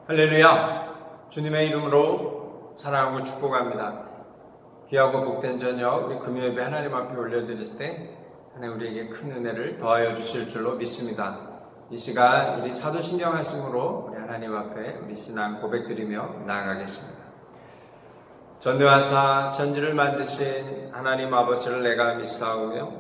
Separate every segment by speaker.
Speaker 1: 할렐루야! 주님의 이름으로 사랑하고 축복합니다. 귀하고 복된 저녁 우리 금요예배 하나님 앞에 올려드릴 때 하나님 우리에게 큰 은혜를 더하여 주실 줄로 믿습니다. 이 시간 우리 사도신경 말씀으로 우리 하나님 앞에 우리 신앙 고백드리며 나아가겠습니다. 전능하사 천지를 만드신 하나님 아버지를 내가 믿사오며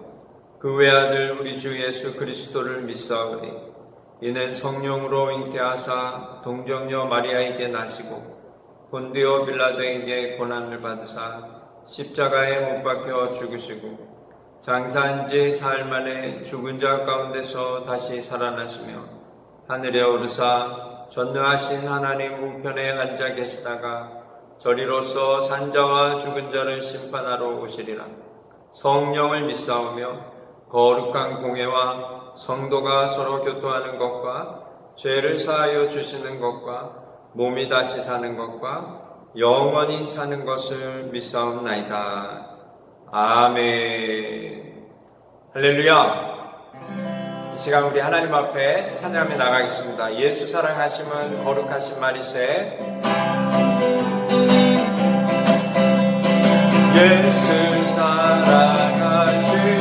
Speaker 1: 그 외아들 우리 주 예수 그리스도를 믿사오니 이는 성령으로 잉태하사 동정녀 마리아에게 나시고 본디오 빌라도에게 고난을 받으사 십자가에 못 박혀 죽으시고 장사한 지 사흘 만에 죽은 자 가운데서 다시 살아나시며 하늘에 오르사 전능하신 하나님 우편에 앉아 계시다가 저리로서 산자와 죽은 자를 심판하러 오시리라. 성령을 믿사오며 거룩한 공회와 성도가 서로 교통하는 것과 죄를 사하여 주시는 것과 몸이 다시 사는 것과 영원히 사는 것을 믿사옵나이다. 아멘. 할렐루야. 이 시간 우리 하나님 앞에 찬양하며 나가겠습니다. 예수 사랑하심은 거룩하신 말이세. 예수 사랑하심은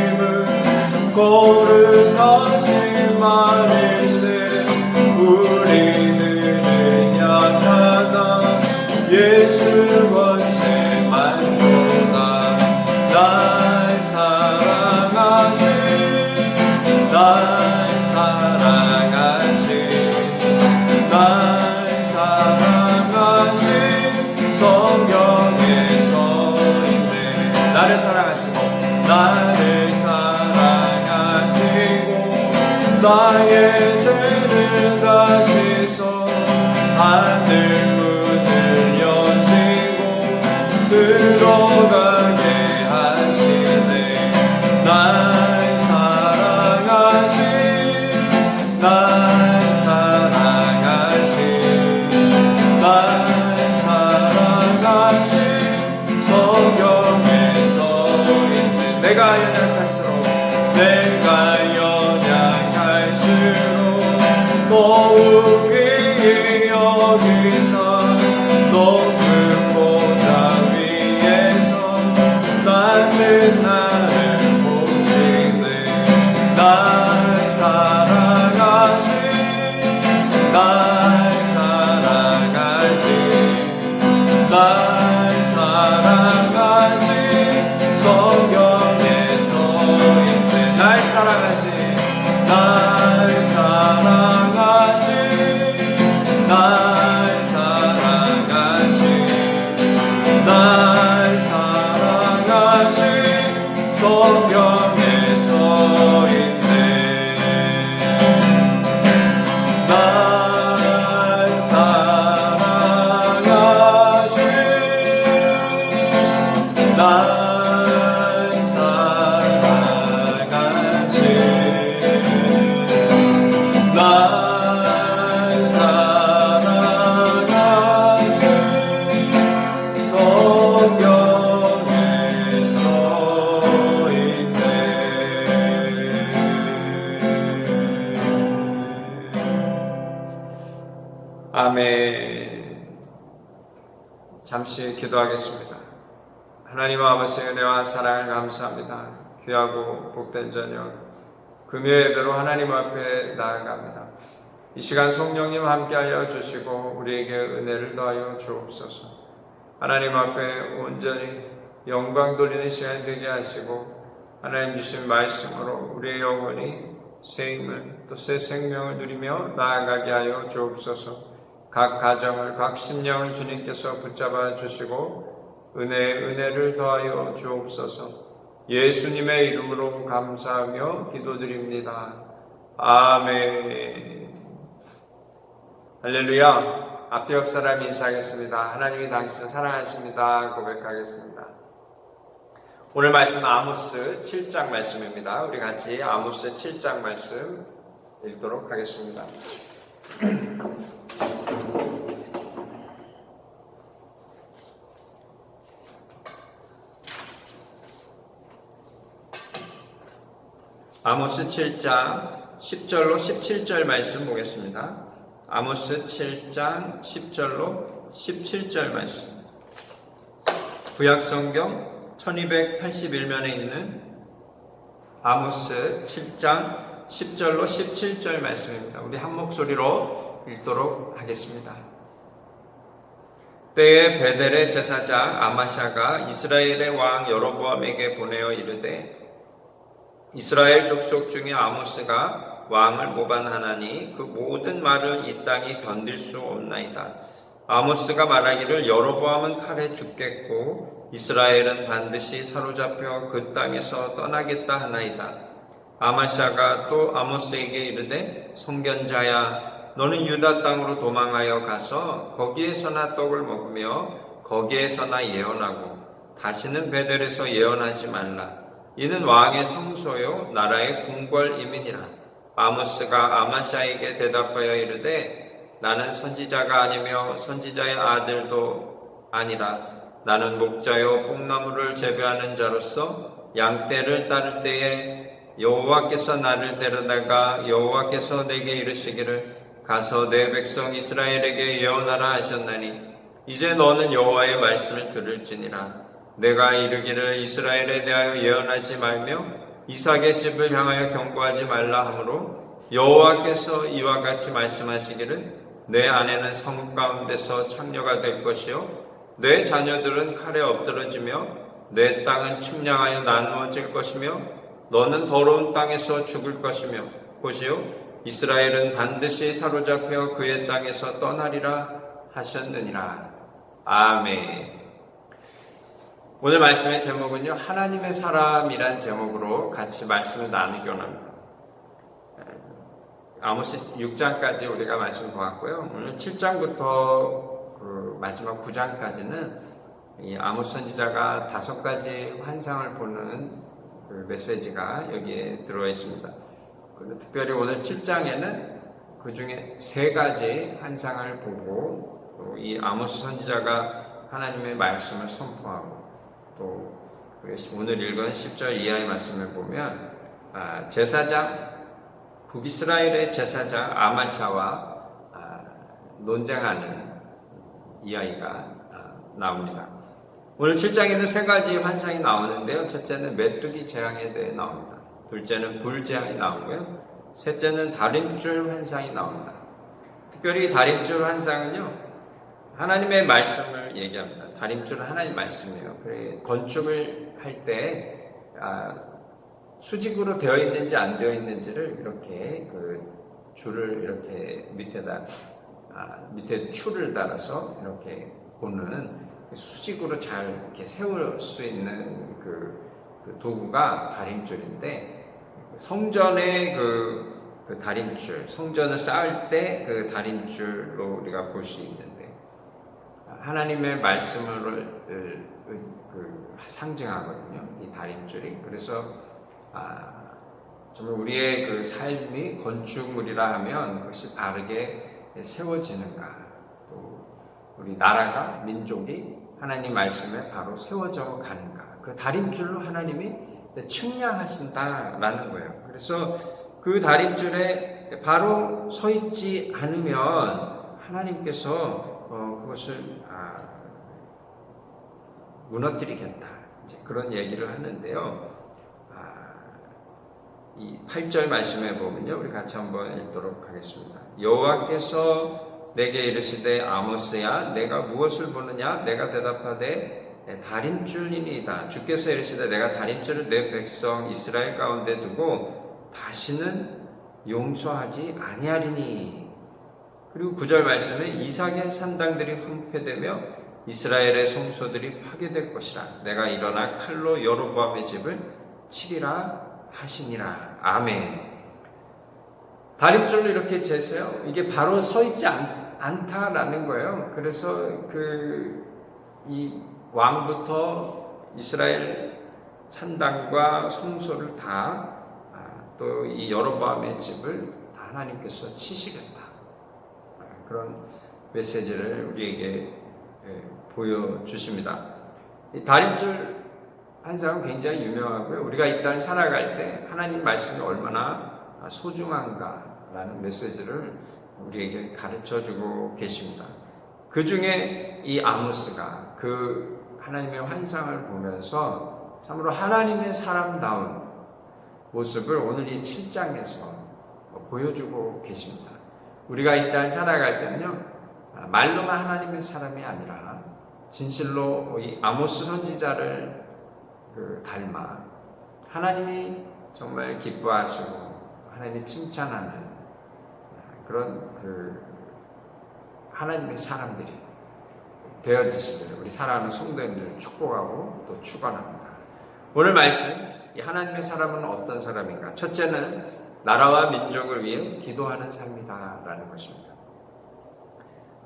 Speaker 1: 거룩하신 말일세. 우리는 약하다 예수 권세 만도다. 날 사랑하신 날 사랑하신 날 사랑하신 성경에 써있네. 나를 사랑하시고 나를 나의 죄를 다시소 하늘 문을 여시고 들어가게 하시네. 날 사랑하신 날 사랑하신 날 사랑하신 성경에 써있네. 내가 연약할수록 내가 더욱이 여기서 높은 보좌 위에서 나는 나를 보시네. 날 사랑하신 날 사랑하신 날 사랑하신 성경에 써있네. 날 사랑하신 날 사랑하신 날 사랑하신 날 사랑하신 성경에 써있네. 날 사랑하신 날 사랑하신 날 사랑하신 성경에 써있네. 아멘. 잠시 기도하겠습니다. 하나님 아버지의 은혜와 사랑을 감사합니다. 귀하고 복된 저녁 금요예배로 하나님 앞에 나아갑니다. 이 시간 성령님 함께하여 주시고 우리에게 은혜를 더하여 주옵소서. 하나님 앞에 온전히 영광 돌리는 시간 되게 하시고 하나님 주신 말씀으로 우리의 영혼이 새 힘을 또 새 생명을 누리며 나아가게 하여 주옵소서. 각 가정을 각 심령을 주님께서 붙잡아 주시고 은혜를 더하여 주옵소서. 예수님의 이름으로 감사하며 기도드립니다. 아멘. 할렐루야. 앞에 옆 사람 인사하겠습니다. 하나님이 당신을 사랑하십니다. 고백하겠습니다. 오늘 말씀은 아모스 7장 말씀입니다. 우리 같이 아모스 7장 말씀 읽도록 하겠습니다. 아모스 7장 10절로 17절 말씀 보겠습니다. 아모스 7장 10절로 17절 말씀. 구약성경 1281면에 있는 아모스 7장 10절로 17절 말씀입니다. 우리 한 목소리로 읽도록 하겠습니다. 때에 베델의 제사장 아마샤가 이스라엘의 왕 여로보암에게 보내어 이르되 이스라엘 족속 중에 아모스가 왕을 모반하나니 그 모든 말을 이 땅이 견딜 수 없나이다. 아모스가 말하기를 여로보암은 칼에 죽겠고 이스라엘은 반드시 사로잡혀 그 땅에서 떠나겠다 하나이다. 아마샤가 또 아모스에게 이르되 선견자야, 너는 유다 땅으로 도망하여 가서 거기에서나 떡을 먹으며 거기에서나 예언하고 다시는 베델에서 예언하지 말라. 이는 왕의 성소요 나라의 궁궐임이니라. 아모스가 아마샤에게 대답하여 이르되 나는 선지자가 아니며 선지자의 아들도 아니라 나는 목자요 뽕나무를 재배하는 자로서 양떼를 따를 때에 여호와께서 나를 데려다가 여호와께서 내게 이르시기를 가서 내 백성 이스라엘에게 예언하라 하셨나니 이제 너는 여호와의 말씀을 들을지니라. 내가 이르기를 이스라엘에 대하여 예언하지 말며 이삭의 집을 향하여 경고하지 말라 하므로 여호와께서 이와 같이 말씀하시기를 내 아내는 성읍 가운데서 창녀가 될 것이요 내 자녀들은 칼에 엎드러지며 내 땅은 침량하여 나누어질 것이며 너는 더러운 땅에서 죽을 것이며 보시오 이스라엘은 반드시 사로잡혀 그의 땅에서 떠나리라 하셨느니라. 아멘. 오늘 말씀의 제목은요, 하나님의 사람이란 제목으로 같이 말씀을 나누기 원합니다. 아모스 6장까지 우리가 말씀을 보았고요. 오늘 7장부터 그 마지막 9장까지는 이 아모스 선지자가 5가지 환상을 보는 그 메시지가 여기에 들어와 있습니다. 그리고 특별히 오늘 7장에는 그 중에 3가지 환상을 보고 또 이 아모스 선지자가 하나님의 말씀을 선포하고 또 오늘 읽은 10절 이하의 말씀을 보면 제사장 북이스라엘의 제사장 아마샤와 논쟁하는 이야기가 나옵니다. 오늘 7장에는 3가지 환상이 나오는데요. 첫째는 메뚜기 재앙에 대해 나옵니다. 둘째는 불재앙이 나오고요. 셋째는 다림줄 환상이 나옵니다. 특별히 다림줄 환상은요, 하나님의 말씀을 얘기합니다. 다림줄은 하나님 말씀이에요. 그래 건축을 할 때 수직으로 되어 있는지 안 되어 있는지를 이렇게 그 줄을 이렇게 밑에 줄을 달아서 이렇게 보는 수직으로 잘 이렇게 세울 수 있는 그 도구가 다림줄인데 성전의 그 다림줄, 성전을 쌓을 때 그 다림줄로 우리가 볼 수 있는데 하나님의 말씀을 상징하거든요. 이 다림줄이. 그래서 정말 우리의 그 삶이 건축물이라 하면 그것이 바르게 세워지는가, 또 우리 나라가 민족이 하나님 말씀에 바로 세워져 가는가, 그 다림줄로 하나님이 측량하신다라는 거예요. 그래서 그 다림줄에 바로 서 있지 않으면 하나님께서 그것을 무너뜨리겠다, 이제 그런 얘기를 하는데요. 이 8절 말씀에 보면요, 우리 같이 한번 읽도록 하겠습니다. 여호와께서 내게 이르시되 아모스야, 내가 무엇을 보느냐? 내가 대답하되 다림줄이니이다. 주께서 이르시되 내가 다림줄을 내 백성 이스라엘 가운데 두고 다시는 용서하지 아니하리니. 그리고 9절 말씀에 이삭의 산당들이 황폐되며 이스라엘의 성소들이 파괴될 것이라. 내가 일어나 칼로 여로보암의 집을 치리라 하시니라. 아멘. 다림줄로 이렇게 재세요. 이게 바로 서 있지 않다라는 거예요. 그래서 이 왕부터 이스라엘 산당과 성소를 다 또 이 여로보암의 집을 다 하나님께서 치시겠다. 그런 메시지를 우리에게 보여주십니다. 이 다림줄 환상은 굉장히 유명하고요. 우리가 이 땅을 살아갈 때 하나님 말씀이 얼마나 소중한가라는 메시지를 우리에게 가르쳐주고 계십니다. 그 중에 이 아모스가 그 하나님의 환상을 보면서 참으로 하나님의 사람다운 모습을 오늘 이 7장에서 보여주고 계십니다. 우리가 이 땅을 살아갈 때는요, 말로만 하나님의 사람이 아니라 진실로 이 아모스 선지자를 닮아 하나님이 정말 기뻐하시고 하나님이 칭찬하는 그런 하나님의 사람들이 되어지시기를 우리 사랑하는 성도님들 축복하고 또 축원합니다. 오늘 말씀, 이 하나님의 사람은 어떤 사람인가? 첫째는 나라와 민족을 위해 기도하는 삶이다 라는 것입니다.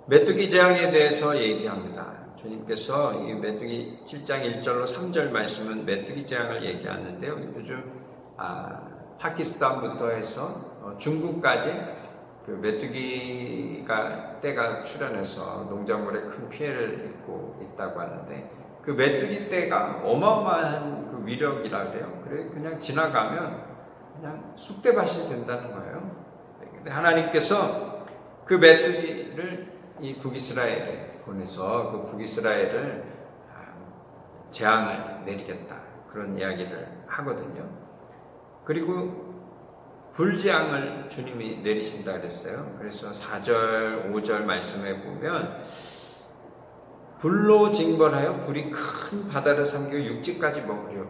Speaker 1: 메뚜기 재앙에 대해서 얘기합니다. 주님께서 이 메뚜기 7장 1절로 3절 말씀은 메뚜기 재앙을 얘기하는데요. 요즘 파키스탄부터 해서 중국까지 그 메뚜기가 떼가 출현해서 농작물에 큰 피해를 입고 있다고 하는데, 그 메뚜기 떼가 어마어마한 그 위력이라 그래요. 그래 그냥 지나가면 그냥 쑥대밭이 된다는 거예요. 근데 하나님께서 그 메뚜기를 이 북이스라엘에 보내서 그 북이스라엘을 재앙을 내리겠다, 그런 이야기를 하거든요. 그리고 불재앙을 주님이 내리신다 그랬어요. 그래서 4절, 5절 말씀에 보면 불로 징벌하여 불이 큰 바다를 삼켜 육지까지 먹으려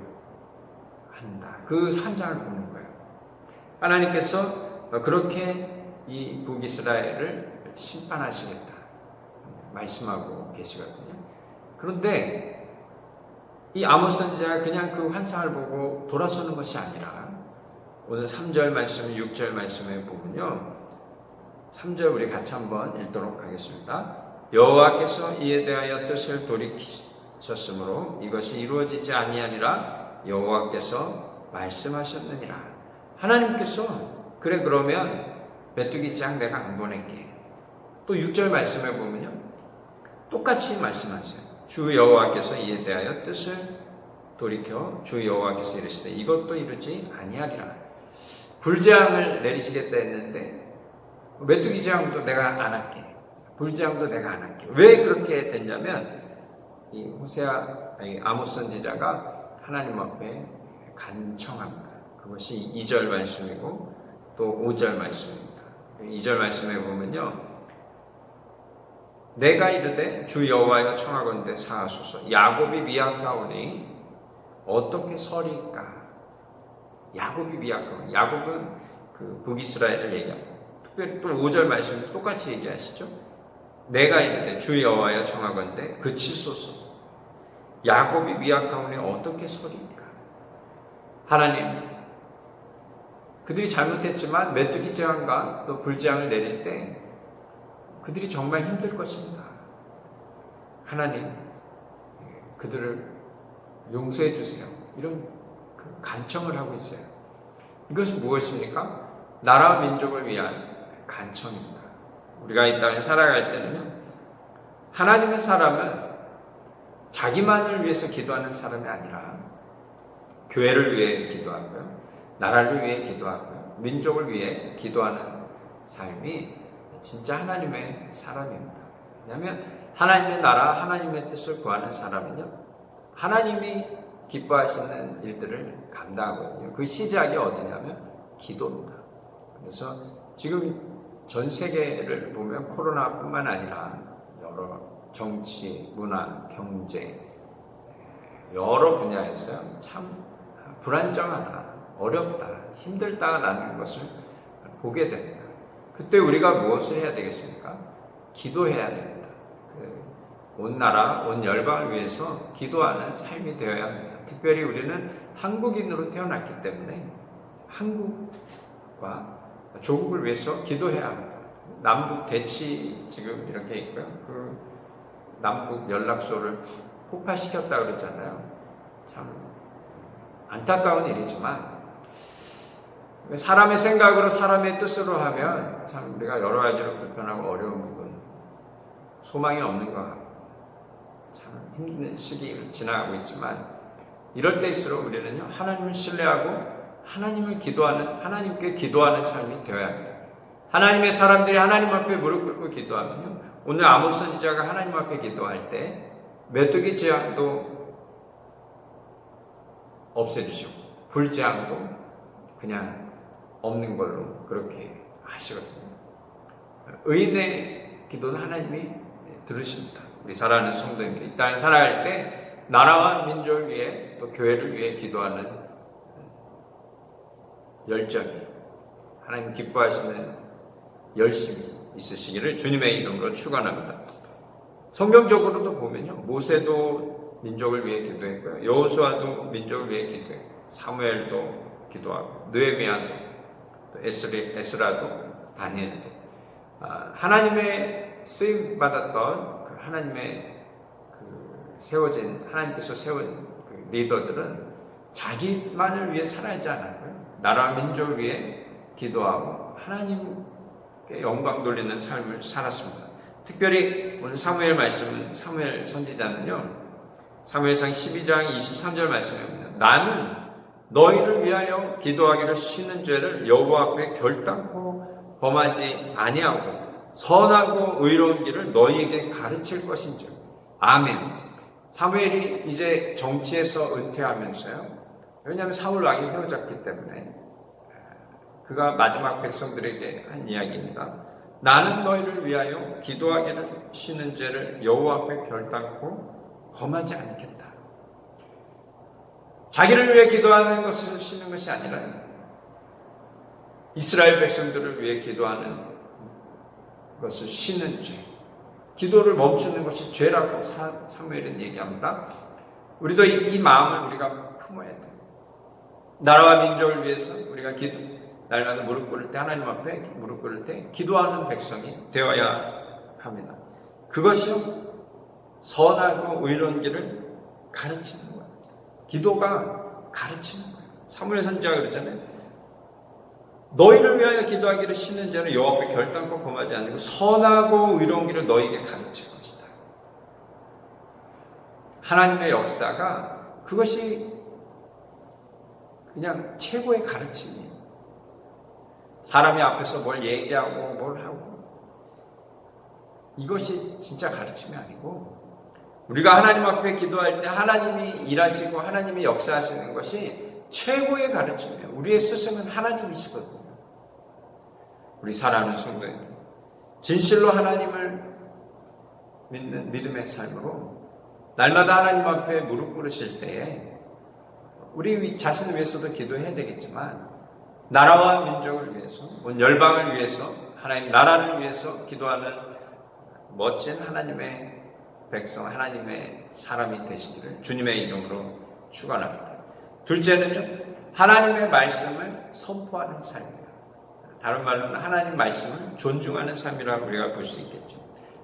Speaker 1: 한다. 그 산상을 보는 거예요. 하나님께서 그렇게 이 북이스라엘을 심판하시겠다 말씀하고 계시거든요. 그런데 이 아모스 선지자가 그냥 그 환상을 보고 돌아서는 것이 아니라 오늘 3절 말씀, 6절 말씀에 보면요, 3절 우리 같이 한번 읽도록 하겠습니다. 여호와께서 이에 대하여 뜻을 돌이키셨으므로 이것이 이루어지지 아니하니라 여호와께서 말씀하셨느니라. 하나님께서 그래 그러면 메뚜기 재앙 내가 안 보낼게. 또 6절 말씀에 보면요, 똑같이 말씀하세요. 주 여호와께서 이에 대하여 뜻을 돌이켜 주 여호와께서 이르시되 이것도 이루지 아니하리라. 불재앙을 내리시겠다 했는데 메뚜기 재앙도 내가 안 할게, 불재앙도 내가 안 할게. 왜 그렇게 됐냐면 이 아모스 선지자가 하나님 앞에 간청합니다. 그것이 2절 말씀이고 또 5절 말씀입니다. 2절 말씀에 보면요, 내가 이르되 주 여호와여 청하건대 사하소서. 야곱이 미약하오니 어떻게 서리까? 야곱이 미약하오니, 야곱은 그 북이스라엘을 얘기합니다. 특별히 또 5절 말씀 똑같이 얘기하시죠. 내가 이르되 주 여호와여 청하건대 그치소서. 야곱이 미약하오니 어떻게 서리까? 하나님, 그들이 잘못했지만 메뚜기 재앙과 또 불재앙을 내릴 때 그들이 정말 힘들 것입니다. 하나님, 그들을 용서해 주세요. 이런 간청을 하고 있어요. 이것은 무엇입니까? 나라와 민족을 위한 간청입니다. 우리가 이 땅에 살아갈 때는요, 하나님의 사람은 자기만을 위해서 기도하는 사람이 아니라 교회를 위해 기도하고요, 나라를 위해 기도하고요, 민족을 위해 기도하는 삶이 진짜 하나님의 사람입니다. 왜냐하면 하나님의 나라, 하나님의 뜻을 구하는 사람은요, 하나님이 기뻐하시는 일들을 감당하거든요. 그 시작이 어디냐면 기도입니다. 그래서 지금 전 세계를 보면 코로나뿐만 아니라 여러 정치, 문화, 경제, 여러 분야에서요, 참 불안정하다, 어렵다, 힘들다라는 것을 보게 됩니다. 그때 우리가 무엇을 해야 되겠습니까? 기도해야 됩니다. 온 나라, 온 열방을 위해서 기도하는 삶이 되어야 합니다. 특별히 우리는 한국인으로 태어났기 때문에 한국과 조국을 위해서 기도해야 합니다. 남북 대치 지금 이렇게 있고요. 그 남북 연락소를 폭파시켰다고 그랬잖아요. 참 안타까운 일이지만 사람의 생각으로 사람의 뜻으로 하면 참 우리가 여러 가지로 불편하고 어려운 부분, 소망이 없는 것 같고 참 힘든 시기를 지나가고 있지만, 이럴 때일수록 우리는요, 하나님을 신뢰하고 하나님을 기도하는, 하나님께 기도하는 삶이 되어야 합니다. 하나님의 사람들이 하나님 앞에 무릎 꿇고 기도하면요, 오늘 아모스 선지자가 하나님 앞에 기도할 때 메뚜기 재앙도 없애주시고 불재앙도 그냥 없는 걸로 그렇게 하시거든요. 의인의 기도는 하나님이 들으십니다. 우리 사랑하는 성도님들, 이 땅에 살아갈 때 나라와 민족을 위해 또 교회를 위해 기도하는 열정이, 하나님 기뻐하시는 열심이 있으시기를 주님의 이름으로 축원합니다. 성경적으로도 보면요, 모세도 민족을 위해 기도했고요, 여호수아도 민족을 위해 기도했고, 사무엘도 기도하고, 느헤미야도, 에스라도, 다니엘도 하나님의 쓰임 받았던 그 하나님의 세워진, 하나님께서 세운 그 리더들은 자기만을 위해 살아있지 않았고요, 나라와 민족을 위해 기도하고 하나님께 영광 돌리는 삶을 살았습니다. 특별히 오늘 사무엘 말씀은, 사무엘 선지자는요, 사무엘상 12장 23절 말씀입니다. 나는 너희를 위하여 기도하기를 쉬는 죄를 여호와 앞에 결단코 범하지 아니하고 선하고 의로운 길을 너희에게 가르칠 것인지. 아멘. 사무엘이 이제 정치에서 은퇴하면서요, 왜냐하면 사울 왕이 세워졌기 때문에 그가 마지막 백성들에게 한 이야기입니다. 나는 너희를 위하여 기도하기를 쉬는 죄를 여호와 앞에 결단코 범하지 않겠다. 자기를 위해 기도하는 것을 쉬는 것이 아니라 이스라엘 백성들을 위해 기도하는 것을 쉬는 죄, 기도를 멈추는 것이 죄라고 사무엘은 얘기합니다. 우리도 이 마음을 우리가 품어야 돼요. 나라와 민족을 위해서 우리가 날마다 무릎 꿇을 때, 하나님 앞에 무릎 꿇을 때 기도하는 백성이 되어야 합니다. 그것이 선하고 의로운 길을 가르치는 거예요. 기도가 가르치는 거예요. 사무엘 선지자가 그러잖아요. 너희를 위하여 기도하기를 쉬는 자는 여호와 앞에 결단코 범하지 않고 선하고 의로운 길을 너희에게 가르칠 것이다. 하나님의 역사가 그것이 그냥 최고의 가르침이에요. 사람이 앞에서 뭘 얘기하고 뭘 하고, 이것이 진짜 가르침이 아니고, 우리가 하나님 앞에 기도할 때 하나님이 일하시고 하나님이 역사하시는 것이 최고의 가르침이에요. 우리의 스승은 하나님이시거든요. 우리 사랑하는 성도님들, 진실로 하나님을 믿는 믿음의 삶으로 날마다 하나님 앞에 무릎 꿇으실 때에 우리 자신을 위해서도 기도해야 되겠지만, 나라와 민족을 위해서, 온 열방을 위해서, 하나님 나라를 위해서 기도하는 멋진 하나님의 백성, 하나님의 사람이 되시기를 주님의 이름으로 축원합니다. 둘째는요, 하나님의 말씀을 선포하는 삶이에요. 다른 말로는 하나님 말씀을 존중하는 삶이라고 우리가 볼 수 있겠죠.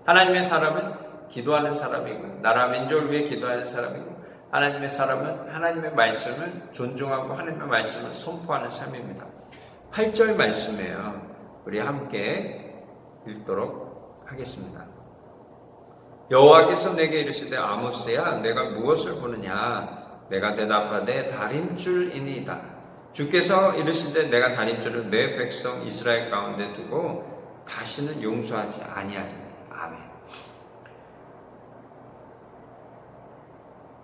Speaker 1: 하나님의 사람은 기도하는 사람이고, 나라 민족을 위해 기도하는 사람이고, 하나님의 사람은 하나님의 말씀을 존중하고 하나님의 말씀을 선포하는 삶입니다. 8절 말씀이에요. 우리 함께 읽도록 하겠습니다. 여호와께서 내게 이르시되 아모스야, 내가 무엇을 보느냐? 내가 대답하되 달인줄이니이다. 주께서 이르시되 내가 달인줄을 내 백성 이스라엘 가운데 두고 다시는 용서하지 아니하리니. 아멘.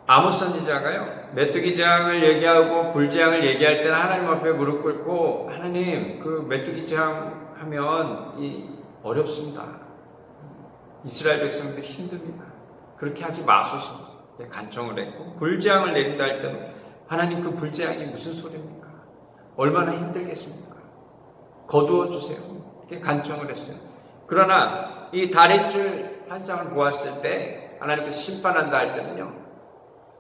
Speaker 1: 아모스 선지자가요, 메뚜기 재앙을 얘기하고 불재앙을 얘기할 때는 하나님 앞에 무릎 꿇고, 하나님, 그 메뚜기 재앙 하면 어렵습니다. 이스라엘 백성들 힘듭니다. 그렇게 하지 마소서 간청을 했고, 불재앙을 내린다 할 때는 하나님, 그 불재앙이 무슨 소리입니까? 얼마나 힘들겠습니까? 거두어 주세요. 이렇게 간청을 했어요. 그러나 이 달인줄 한 쌍을 보았을 때 하나님께서 심판한다 할 때는요,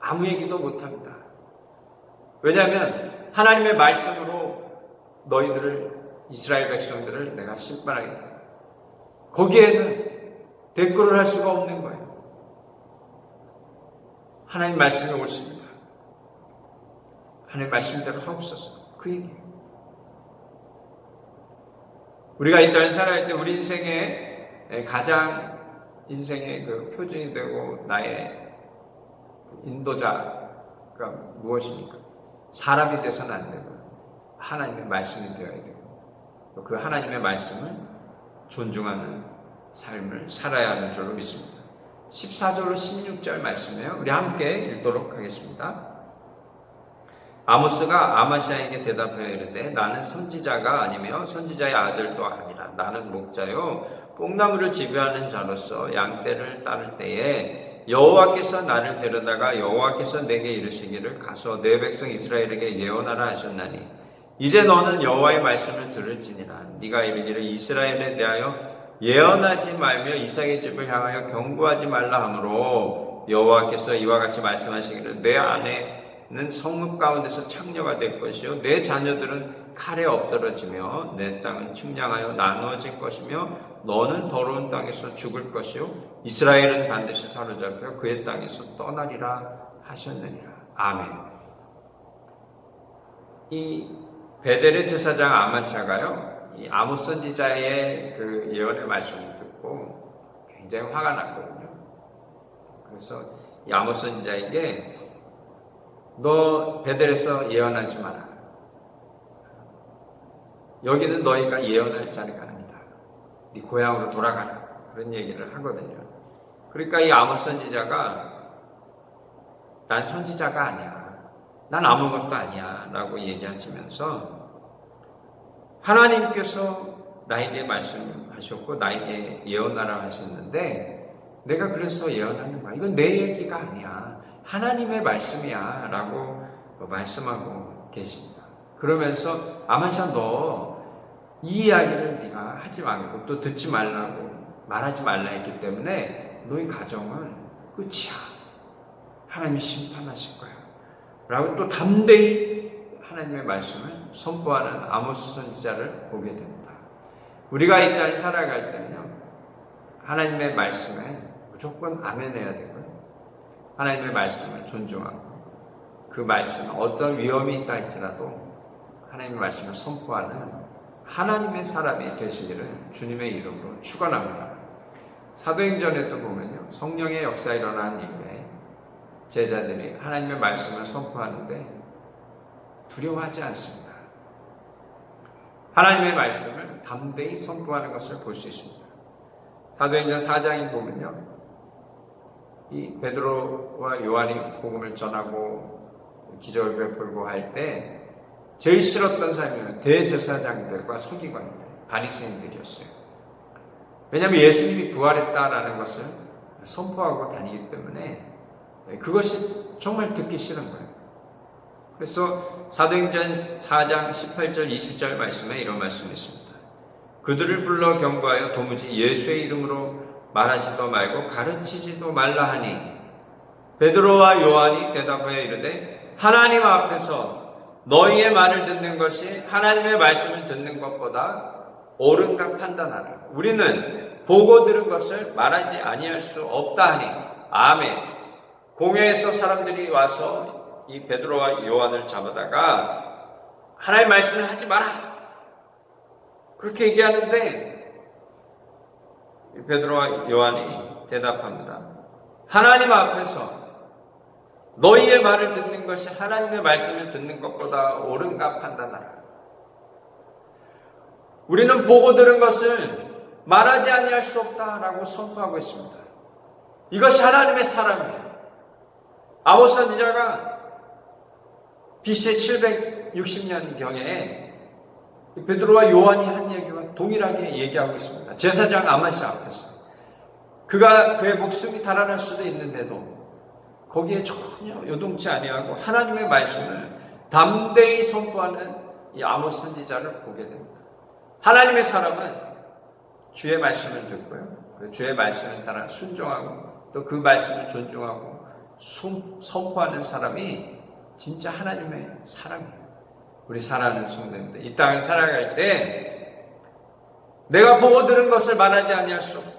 Speaker 1: 아무 얘기도 못합니다. 왜냐하면 하나님의 말씀으로 너희들을, 이스라엘 백성들을 내가 심판하겠다. 거기에는 대꾸를 할 수가 없는 거예요. 하나님 말씀이 옳습니다. 하나님 말씀대로 하옵소서. 그 얘기예요. 우리가 이 땅에 살아갈 때 우리 인생의 가장 인생의 그 표준이 되고 나의 인도자가 무엇입니까? 사람이 돼서는 안 되고 하나님의 말씀이 되어야 되고, 그 하나님의 말씀을 존중하는 삶을 살아야 하는 줄로 믿습니다. 14절로 16절 말씀이에요. 우리 함께 읽도록 하겠습니다. 아모스가 아마시아에게 대답하여 이르되 나는 선지자가 아니며 선지자의 아들도 아니라 나는 목자요 뽕나무를 지배하는 자로서 양떼를 따를 때에 여호와께서 나를 데려다가 여호와께서 내게 이르시기를 가서 내 백성 이스라엘에게 예언하라 하셨나니 이제 너는 여호와의 말씀을 들을지니라. 네가 이르기를 이스라엘에 대하여 예언하지 말며 이삭의 집을 향하여 경고하지 말라 하므로 여호와께서 이와 같이 말씀하시기를 내 아내는 성읍 가운데서 창녀가 될 것이요 내 자녀들은 칼에 엎드러지며 내 땅은 측량하여 나누어질 것이며 너는 더러운 땅에서 죽을 것이요 이스라엘은 반드시 사로잡혀 그의 땅에서 떠나리라 하셨느니라. 아멘. 이 베델의 제사장 아마시아가요 이 아모스 선지자의 그 예언의 말씀을 듣고 굉장히 화가 났거든요. 그래서 이 아모스 선지자에게 너 베델에서 예언하지 마라. 여기는 너희가 예언할 자리가 아니다. 네 고향으로 돌아가라. 그런 얘기를 하거든요. 그러니까 이 아모스 선지자가 난 선지자가 아니야. 난 아무것도 아니야. 라고 얘기하시면서 하나님께서 나에게 말씀하셨고 나에게 예언하라 하셨는데 내가 그래서 예언하는 거야. 이건 내 얘기가 아니야. 하나님의 말씀이야. 라고 말씀하고 계십니다. 그러면서 아마시아 너 이 이야기를 네가 하지 말고 또 듣지 말라고 말하지 말라 했기 때문에 너희 가정은 끝이야. 하나님이 심판하실 거야. 라고 또 담대히 하나님의 말씀을 선포하는 아모스 선지자를 보게 됩니다. 우리가 이 땅에 살아갈 때는요, 하나님의 말씀에 무조건 아멘해야 되고요. 하나님의 말씀을 존중하고 그 말씀에 어떤 위험이 있다 할지라도 하나님의 말씀을 선포하는 하나님의 사람이 되시기를 주님의 이름으로 축원합니다. 사도행전에도 보면요, 성령의 역사 일어난 이후에 제자들이 하나님의 말씀을 선포하는데 두려워하지 않습니다. 하나님의 말씀을 담대히 선포하는 것을 볼 수 있습니다. 사도행전 4장에 보면요, 이 베드로와 요한이 복음을 전하고 기적을 베풀고 할 때 제일 싫었던 사람이 대제사장들과 서기관들, 바리새인들이었어요. 왜냐하면 예수님이 부활했다라는 것을 선포하고 다니기 때문에 그것이 정말 듣기 싫은 거예요. 그래서 사도행전 4장 18절 20절 말씀에 이런 말씀이 있습니다. 그들을 불러 경고하여 도무지 예수의 이름으로 말하지도 말고 가르치지도 말라 하니 베드로와 요한이 대답하여 이르되 하나님 앞에서 너희의 말을 듣는 것이 하나님의 말씀을 듣는 것보다 옳은가 판단하라. 우리는 보고 들은 것을 말하지 아니할 수 없다 하니 아멘. 공회에서 사람들이 와서 이 베드로와 요한을 잡아다가 하나님의 말씀을 하지 마라. 그렇게 얘기하는데 베드로와 요한이 대답합니다. 하나님 앞에서 너희의 말을 듣는 것이 하나님의 말씀을 듣는 것보다 옳은가 판단하라. 우리는 보고 들은 것을 말하지 아니할 수 없다라고 선포하고 있습니다. 이것이 하나님의 사람이에요. 아모스 선지자가 BC 760년경에 베드로와 요한이 한 얘기와 동일하게 얘기하고 있습니다. 제사장 아마시아 앞에서 그가 그의 목숨이 달아날 수도 있는데도 거기에 전혀 요동치 아니하고 하나님의 말씀을 담대히 선포하는 이 아모스 선지자를 보게 됩니다. 하나님의 사람은 주의 말씀을 듣고요, 그 주의 말씀을 따라 순종하고 또 그 말씀을 존중하고 선포하는 사람이 진짜 하나님의 사람이에요. 우리 사랑하는 성도님들, 이 땅을 살아갈 때 내가 보고 들은 것을 말하지 아니할 수 없다.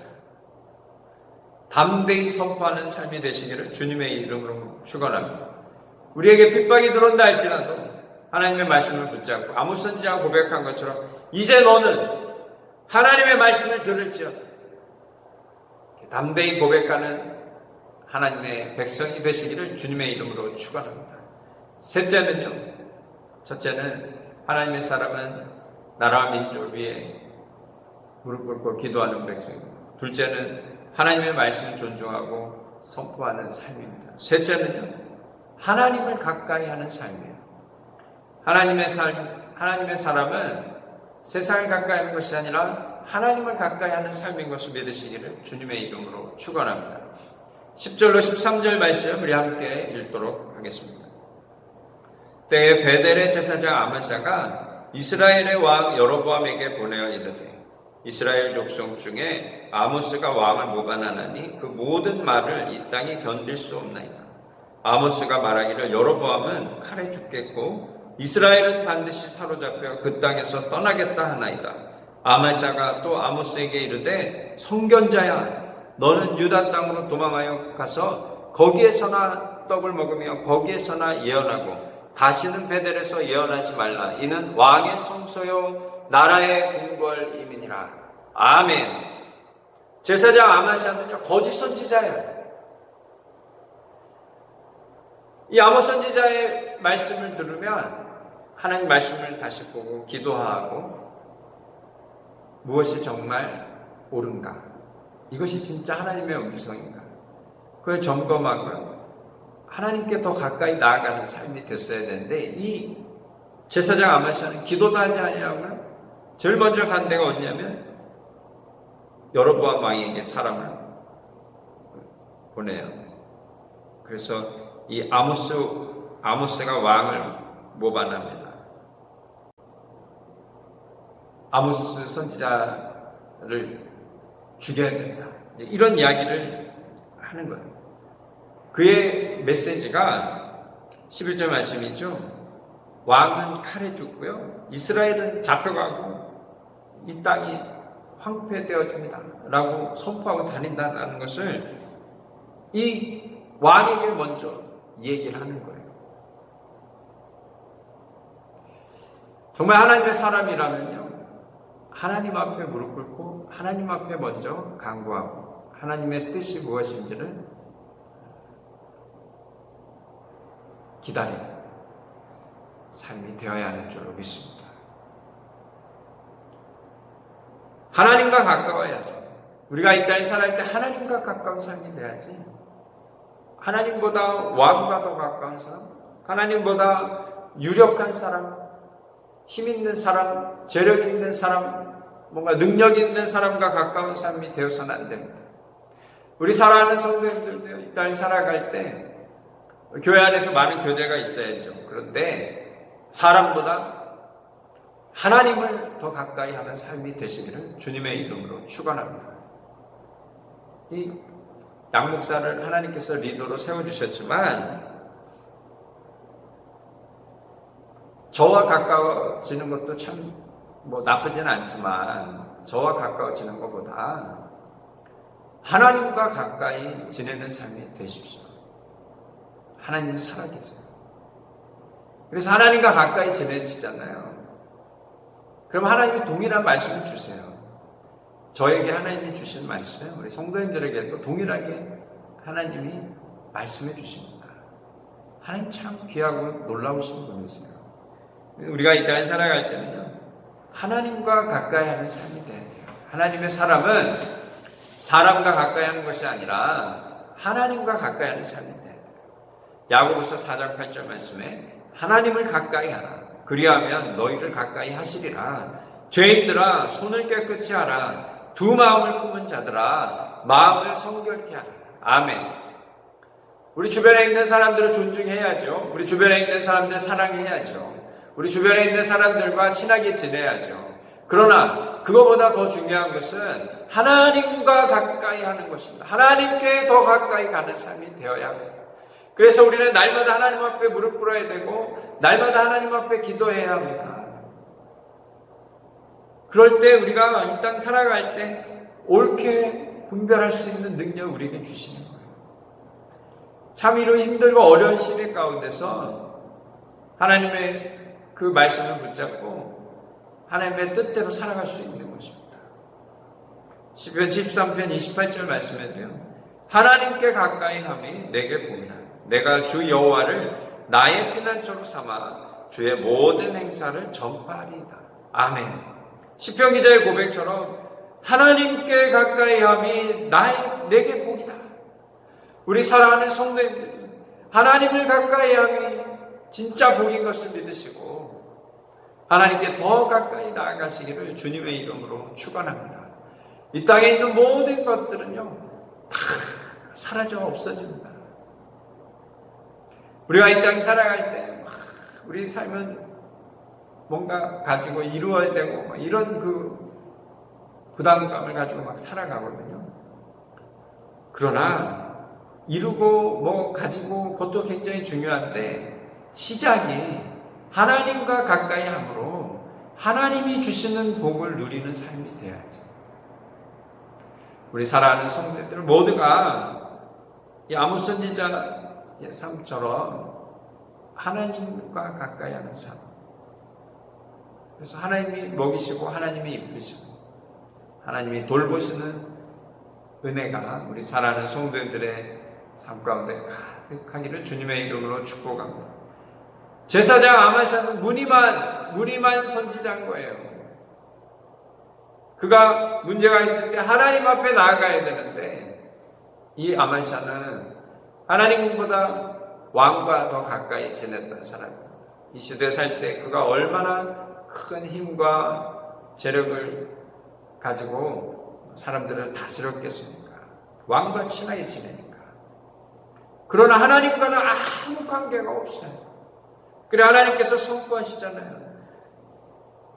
Speaker 1: 담대히 선포하는 삶이 되시기를 주님의 이름으로 축원합니다. 우리에게 핍박이 들어온다 할지라도 하나님의 말씀을 붙잡고 아모스 선지자가 고백한 것처럼 이제 너는 하나님의 말씀을 들을지어다. 담대히 고백하는 하나님의 백성이 되시기를 주님의 이름으로 축원합니다. 셋째는요, 첫째는 하나님의 사람은 나라와 민족을 위해 무릎 꿇고 기도하는 백성. 둘째는 하나님의 말씀을 존중하고 선포하는 삶입니다. 셋째는요, 하나님을 가까이 하는 삶이에요. 하나님의 사람은 세상을 가까이 하는 것이 아니라 하나님을 가까이 하는 삶인 것을 믿으시기를 주님의 이름으로 축원합니다. 10절로 13절 말씀 우리 함께 읽도록 하겠습니다. 때에 베델의 제사장 아마샤가 이스라엘의 왕 여로보암에게 보내어 이르되 이스라엘 족속 중에 아모스가 왕을 모반하나니 그 모든 말을 이 땅이 견딜 수 없나이다. 아모스가 말하기를 여로보암은 칼에 죽겠고 이스라엘은 반드시 사로잡혀 그 땅에서 떠나겠다 하나이다. 아마샤가 또 아모스에게 이르되 성견자야, 너는 유다 땅으로 도망하여 가서 거기에서나 떡을 먹으며 거기에서나 예언하고 다시는 베델에서 예언하지 말라. 이는 왕의 성소요 나라의 궁궐임이니라. 아멘. 제사장 아마샤는요, 거짓 선지자예요. 이 아모스 선지자의 말씀을 들으면 하나님 말씀을 다시 보고 기도하고 무엇이 정말 옳은가, 이것이 진짜 하나님의 음성인가, 그걸 점검하고요, 하나님께 더 가까이 나아가는 삶이 됐어야 되는데, 이 제사장 아마샤는 기도도 하지 아니하고요, 제일 먼저 간 데가 어디냐면 여로보암 왕에게 사람을 보내요. 그래서 이 아모스가 왕을 모반합니다. 아모스 선지자를 죽여야 된다, 이런 이야기를 하는 거예요. 그의 메시지가 11절 말씀이죠. 왕은 칼에 죽고요, 이스라엘은 잡혀가고 이 땅이 황폐되어집니다 라고 선포하고 다닌다는 것을 이 왕에게 먼저 얘기를 하는 거예요. 정말 하나님의 사람이라면요, 하나님 앞에 무릎 꿇고 하나님 앞에 먼저 간구하고 하나님의 뜻이 무엇인지를 기다리는 삶이 되어야 하는 줄로 믿습니다. 하나님과 가까워야죠. 우리가 이 땅에 살아갈 때 하나님과 가까운 삶이 돼야지, 하나님보다 왕과 더 가까운 사람, 하나님보다 유력한 사람, 힘 있는 사람, 재력 있는 사람, 뭔가 능력 있는 사람과 가까운 삶이 되어서는 안 됩니다. 우리 사랑하는 성도님들도 이 땅을 살아갈 때 교회 안에서 많은 교제가 있어야죠. 그런데 사람보다 하나님을 더 가까이 하는 삶이 되시기를 주님의 이름으로 축원합니다. 이 양목사를 하나님께서 리더로 세워주셨지만 저와 가까워지는 것도 참 나쁘진 않지만, 저와 가까워지는 것보다 하나님과 가까이 지내는 삶이 되십시오. 하나님은 살아계세요. 그래서 하나님과 가까이 지내시잖아요. 그럼 하나님이 동일한 말씀을 주세요. 저에게 하나님이 주신 말씀, 우리 성도님들에게도 동일하게 하나님이 말씀해 주십니다. 하나님 참 귀하고 놀라우신 분이세요. 우리가 이 땅에 살아갈 때는요, 하나님과 가까이 하는 삶이 돼야 돼요. 하나님의 사람은 사람과 가까이 하는 것이 아니라 하나님과 가까이 하는 삶이 돼야 돼요. 야고보서 4장 8절 말씀에 하나님을 가까이 하라. 그리하면 너희를 가까이 하시리라. 죄인들아 손을 깨끗이 하라. 두 마음을 품은 자들아 마음을 성결케 하라. 아멘. 우리 주변에 있는 사람들을 존중해야죠. 우리 주변에 있는 사람들 사랑해야죠. 우리 주변에 있는 사람들과 친하게 지내야죠. 그러나 그거보다 더 중요한 것은 하나님과 가까이 하는 것입니다. 하나님께 더 가까이 가는 삶이 되어야 합니다. 그래서 우리는 날마다 하나님 앞에 무릎 꿇어야 되고 날마다 하나님 앞에 기도해야 합니다. 그럴 때 우리가 이 땅 살아갈 때 옳게 분별할 수 있는 능력을 우리에게 주시는 거예요. 참 이런 힘들고 어려운 시대 가운데서 하나님의 그 말씀을 붙잡고 하나님의 뜻대로 살아갈 수 있는 것입니다. 시편 73편 28절 말씀에도요, 하나님께 가까이 함이 내게 복이라. 내가 주 여호와를 나의 피난처로 삼아 주의 모든 행사를 전파하리이다. 아멘. 시편 기자의 고백처럼 하나님께 가까이 함이 내게 복이다. 우리 사랑하는 성도님들, 하나님을 가까이 함이 진짜 복인 것을 믿으시고 하나님께 더 가까이 나아가시기를 주님의 이름으로 축원합니다. 이 땅에 있는 모든 것들은요 다 사라져 없어집니다. 우리가 이 땅에 살아갈 때 우리 삶은 뭔가 가지고 이루어야 되고 이런 그 부담감을 가지고 막 살아가거든요. 그러나 이루고 뭐 가지고 그것도 굉장히 중요한데 시작이 하나님과 가까이 함으로 하나님이 주시는 복을 누리는 삶이 되어야죠. 우리 사랑하는 성도들 모두가 이 아모스 선지자의 삶처럼 하나님과 가까이 하는 삶. 그래서 하나님이 먹이시고 하나님이 입히시고 하나님이 돌보시는 은혜가 우리 사랑하는 성도들의 삶 가운데 가득하기를 주님의 이름으로 축복합니다. 제사장 아마샤는 무늬만 선지자인 거예요. 그가 문제가 있을 때 하나님 앞에 나아가야 되는데 이 아마샤는 하나님보다 왕과 더 가까이 지냈던 사람입니다. 이 시대에 살 때 그가 얼마나 큰 힘과 재력을 가지고 사람들을 다스렸겠습니까? 왕과 친하게 지내니까. 그러나 하나님과는 아무 관계가 없어요. 그래 하나님께서 선포하시잖아요.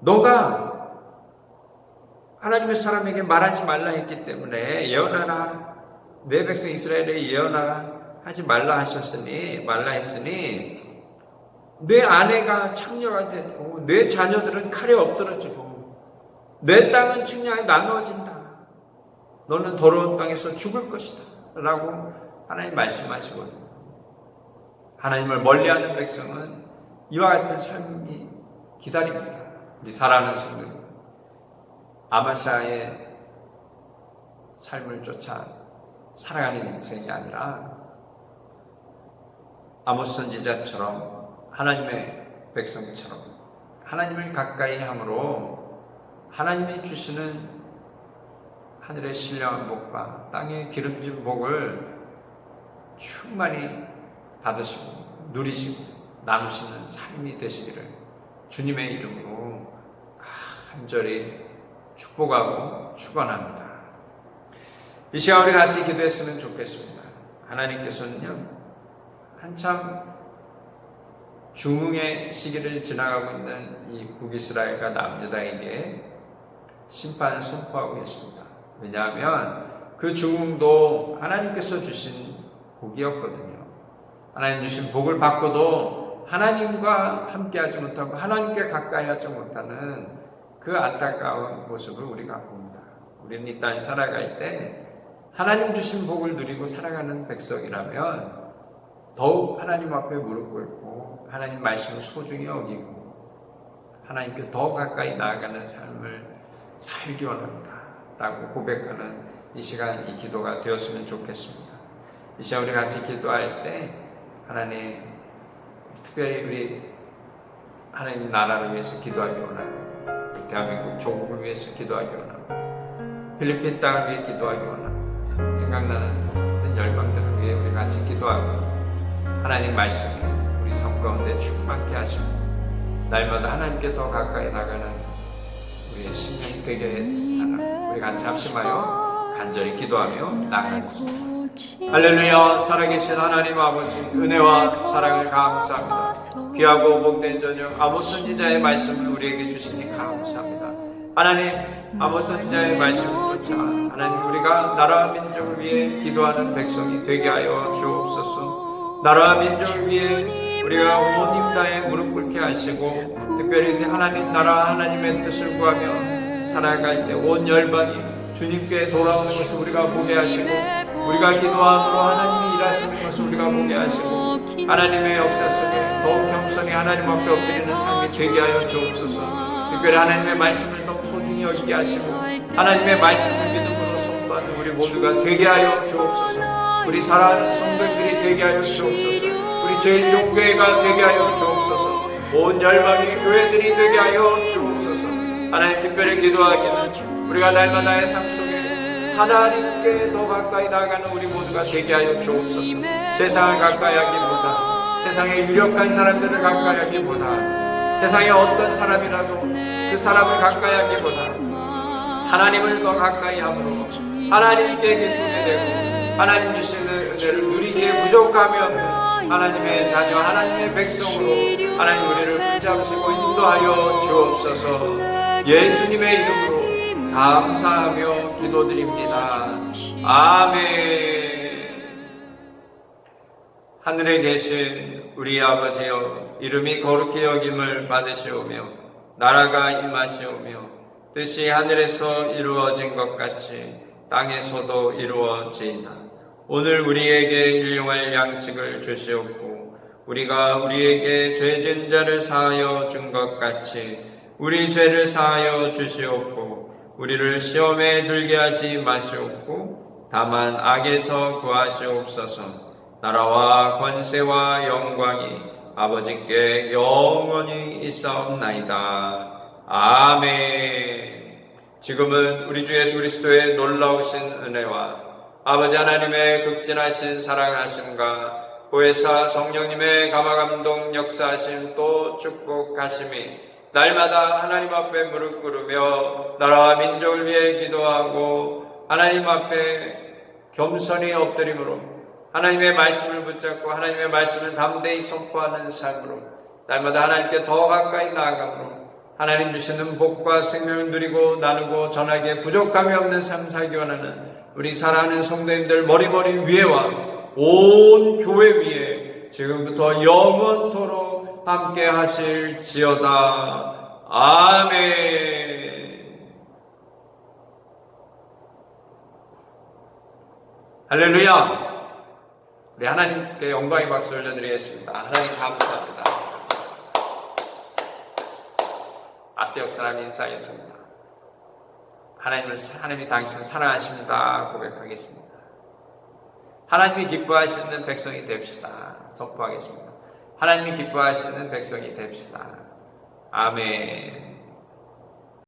Speaker 1: 너가 하나님의 사람에게 말하지 말라 했기 때문에 예언하라. 내 백성 이스라엘에 예언하라. 하지 말라 했으니 내 아내가 창녀가 되고 내 자녀들은 칼에 엎드러지고 내 땅은 측량에 나누어진다. 너는 더러운 땅에서 죽을 것이다. 라고 하나님 말씀하시거든요. 하나님을 멀리하는 백성은 이와 같은 삶이 기다립니다. 우리 사랑하는 성도 아마샤의 삶을 쫓아 살아가는 인생이 아니라 아모스 선지자처럼 하나님의 백성처럼 하나님을 가까이 함으로 하나님이 주시는 하늘의 신령한 복과 땅의 기름진 복을 충만히 받으시고 누리시고 나누시는 삶이 되시기를 주님의 이름으로 간절히 축복하고 축원합니다. 이 시간 우리 같이 기도했으면 좋겠습니다. 하나님께서는요 한참 중흥의 시기를 지나가고 있는 이 북이스라엘과 남유다에게 심판을 선포하고 계십니다. 왜냐하면 그 중흥도 하나님께서 주신 복이었거든요. 하나님 주신 복을 받고도 하나님과 함께하지 못하고 하나님께 가까이 하지 못하는 그 안타까운 모습을 우리가 봅니다. 우리는 이 땅에 살아갈 때 하나님 주신 복을 누리고 살아가는 백성이라면 더욱 하나님 앞에 무릎 꿇고 하나님 말씀을 소중히 여기고 하나님께 더 가까이 나아가는 삶을 살기 원합니다 라고 고백하는 이 시간, 이 기도가 되었으면 좋겠습니다. 이 시간 우리 같이 기도할 때 하나님 특별히 우리 하나님 나라를 위해서 기도하기 원하고 대한민국 조국을 위해서 기도하기 원하고 필리핀 땅을 위해 기도하기 원하고 생각나는 모든 열방들을 위해 우리 같이 기도하고 하나님 말씀이 우리 삶 가운데 충만케 하시고 날마다 하나님께 더 가까이 나가는 우리의 심령이 되게 해달라고 우리 같이 합심하여 간절히 기도하며 나아가겠습니다. 할렐루야. 살아계신 하나님 아버지 은혜와 사랑을 감사합니다. 귀하고 복된 저녁 아모스 선지자의 말씀을 우리에게 주시니 감사합니다. 하나님 아모스 선지자의 말씀을 쫓아 하나님 우리가 나라와 민족을 위해 기도하는 백성이 되게 하여 주옵소서. 나라와 민족을 위해 우리가 온 힘 다해 무릎 꿇게 하시고 특별히 하나님 나라 하나님의 뜻을 구하며 살아갈 때 온 열방이 주님께 돌아오는 것을 우리가 보게 하시고 우리가 기도함으로 하나님이 일하시는 것을 우리가 보게 하시고 하나님의 역사 속에 더욱 겸손히 하나님 앞에 엎드리는 삶이 되게 하여 주옵소서. 특별히 하나님의 말씀을 더 소중히 여기게 하시고 하나님의 말씀을 믿음으로 선포하는 우리 모두가 되게 하여 주옵소서. 우리 사랑하는 성도들이 되게 하여 주옵소서. 우리 제일 좋은 교회가 되게 하여 주옵소서. 온 열방의 교회들이 되게 하여 주옵소서. 하나님 특별히 기도하기는 우리가 날마다의 삶 속에 하나님께 더 가까이 나아가는 우리 모두가 되게 하여 주옵소서. 세상을 가까이 하기보다, 세상에 유력한 사람들을 가까이 하기보다, 세상에 어떤 사람이라도 그 사람을 가까이 하기보다 하나님을 더 가까이 함으로 하나님께 기쁘게 되고 하나님 주시는 은혜를 누리기에 부족함이 없는 하나님의 자녀, 하나님의 백성으로 하나님 우리를 붙잡으시고 인도하여 주옵소서. 예수님의 이름으로 감사하며 기도드립니다. 아멘. 하늘에 계신 우리 아버지여, 이름이 거룩히 여김을 받으시오며 나라가 임하시오며 뜻이 하늘에서 이루어진 것 같이 땅에서도 이루어지이다. 오늘 우리에게 일용할 양식을 주시옵고 우리가 우리에게 죄진 자를 사하여 준 것 같이 우리 죄를 사하여 주시옵고 우리를 시험에 들게 하지 마시옵고 다만 악에서 구하시옵소서. 나라와 권세와 영광이 아버지께 영원히 있사옵나이다. 아멘. 지금은 우리 주 예수 그리스도의 놀라우신 은혜와 아버지 하나님의 극진하신 사랑하심과 보혜사 성령님의 감화감동 역사하심 또 축복하심이 날마다 하나님 앞에 무릎 꿇으며 나라와 민족을 위해 기도하고 하나님 앞에 겸손히 엎드림으로 하나님의 말씀을 붙잡고 하나님의 말씀을 담대히 선포하는 삶으로 날마다 하나님께 더 가까이 나아감으로 하나님 주시는 복과 생명을 누리고 나누고 전하기에 부족함이 없는 삶 살기 원하는 우리 사랑하는 성도님들 머리머리 위에와 온 교회 위에 지금부터 영원토록 함께 하실지어다. 아멘. 할렐루야. 우리 하나님께 영광의 박수 올려드리겠습니다. 하나님 감사합니다. 앞에 옆 사람 인사하겠습니다. 하나님이 당신을 사랑하십니다 고백하겠습니다. 하나님이 기뻐하시는 백성이 됩시다 선포하겠습니다. 하나님이 기뻐하시는 백성이 됩시다. 아멘.